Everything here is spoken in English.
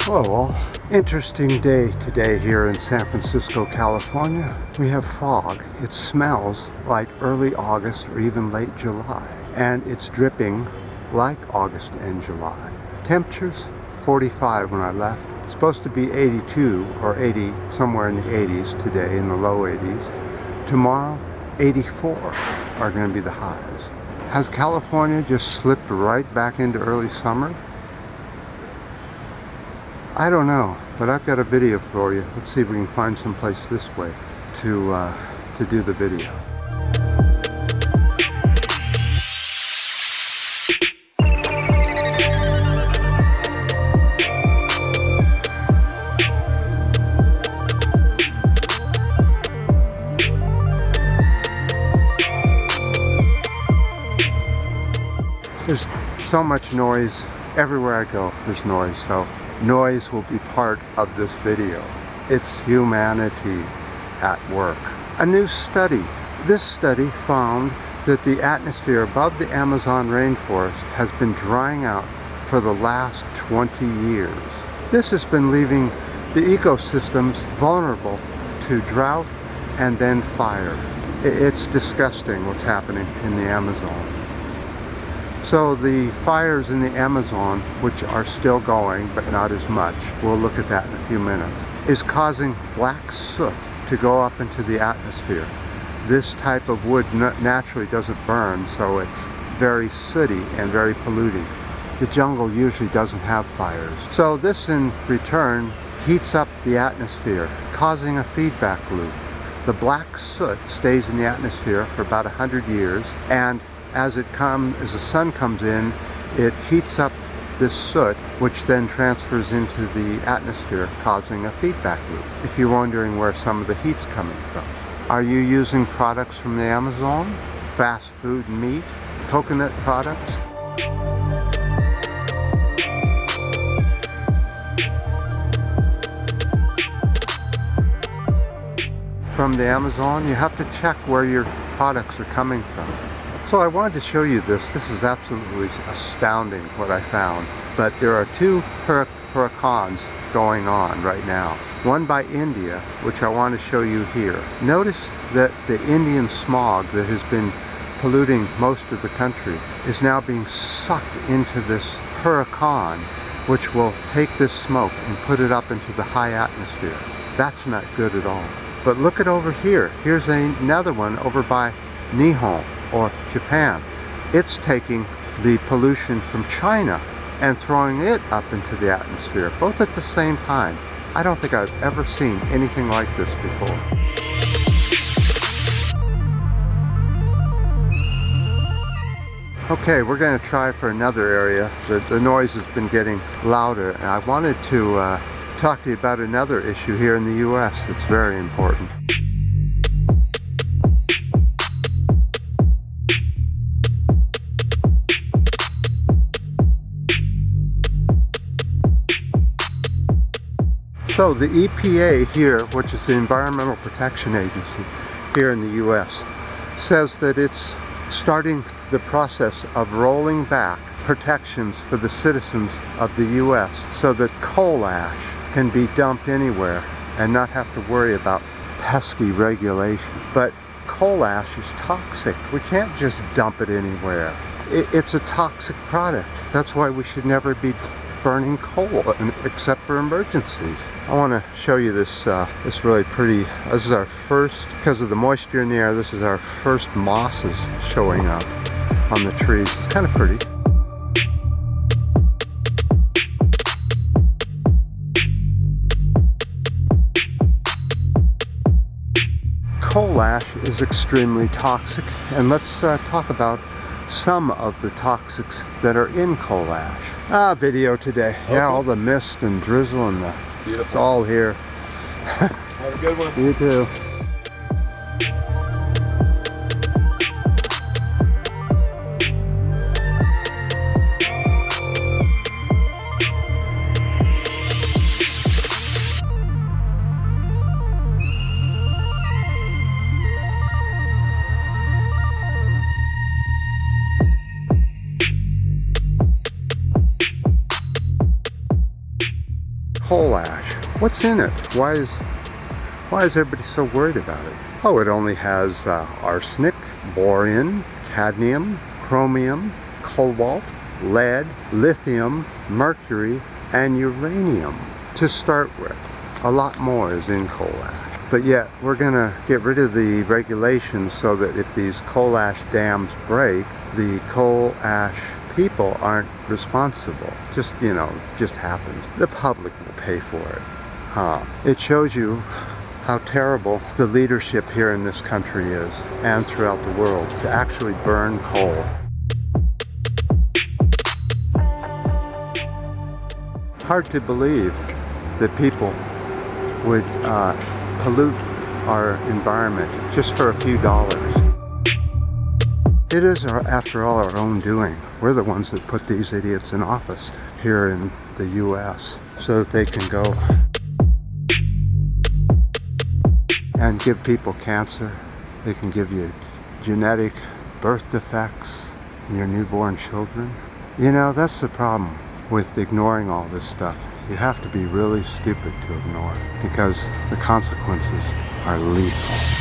Hello all. Interesting day today here in San Francisco, California. We have fog. It smells like early August or even late July. And it's dripping like August and July. Temperatures 45 when I left. It's supposed to be 82 or 80, somewhere in the 80s today, in the low 80s. Tomorrow, 84 are going to be the highs. Has California just slipped right back into early summer? I don't know, but I've got a video for you. Let's see if we can find some place this way to do the video. There's so much noise. Everywhere I go, there's noise. So noise will be part of this video. It's humanity at work. A new study. This study found that the atmosphere above the Amazon rainforest has been drying out for the last 20 years. This has been leaving the ecosystems vulnerable to drought and then fire. It's disgusting what's happening in the Amazon. So the fires in the Amazon, which are still going, but not as much, we'll look at that in a few minutes, is causing black soot to go up into the atmosphere. This type of wood naturally doesn't burn, so it's very sooty and very polluting. The jungle usually doesn't have fires. So this in return heats up the atmosphere, causing a feedback loop. The black soot stays in the atmosphere for about 100 years, and as the sun comes in, it heats up this soot, which then transfers into the atmosphere, causing a feedback loop. If you're wondering where some of the heat's coming from. Are you using products from the Amazon? Fast food and meat? Coconut products? From the Amazon, you have to check where your products are coming from. So I wanted to show you this. This is absolutely astounding what I found. But there are two hurricanes going on right now. One by India, which I want to show you here. Notice that the Indian smog that has been polluting most of the country is now being sucked into this hurricane, which will take this smoke and put it up into the high atmosphere. That's not good at all. But look at over here. Here's another one over by Nihon, or Japan. It's taking the pollution from China and throwing it up into the atmosphere, both at the same time. I don't think I've ever seen anything like this before. Okay, we're going to try for another area. The noise has been getting louder, and I wanted to talk to you about another issue here in the US that's very important. So the EPA here, which is the Environmental Protection Agency here in the US, says that it's starting the process of rolling back protections for the citizens of the US so that coal ash can be dumped anywhere and not have to worry about pesky regulation. But coal ash is toxic. We can't just dump it anywhere. It's a toxic product. That's why we should never be burning coal except for emergencies. I want to show you this this really pretty, this is our first, because of the moisture in the air, this is our first mosses showing up on the trees. It's kind of pretty. Coal ash is extremely toxic, and let's talk about some of the toxics that are in coal ash. Video today. Okay. Yeah, all the mist and drizzle and it's all here. Have a good one. You too. Coal ash. What's in it? Why is everybody so worried about it? Oh, it only has arsenic, boron, cadmium, chromium, cobalt, lead, lithium, mercury, and uranium to start with. A lot more is in coal ash. But yet, we're going to get rid of the regulations so that if these coal ash dams break, the coal ash people aren't responsible. Just happens. The public will pay for it. It shows you how terrible the leadership here in this country is and throughout the world to actually burn coal. Hard to believe that people would pollute our environment just for a few dollars. It is, after all, our own doing. We're the ones that put these idiots in office here in the U.S. so that they can go and give people cancer. They can give you genetic birth defects in your newborn children. You know, that's the problem with ignoring all this stuff. You have to be really stupid to ignore it because the consequences are lethal.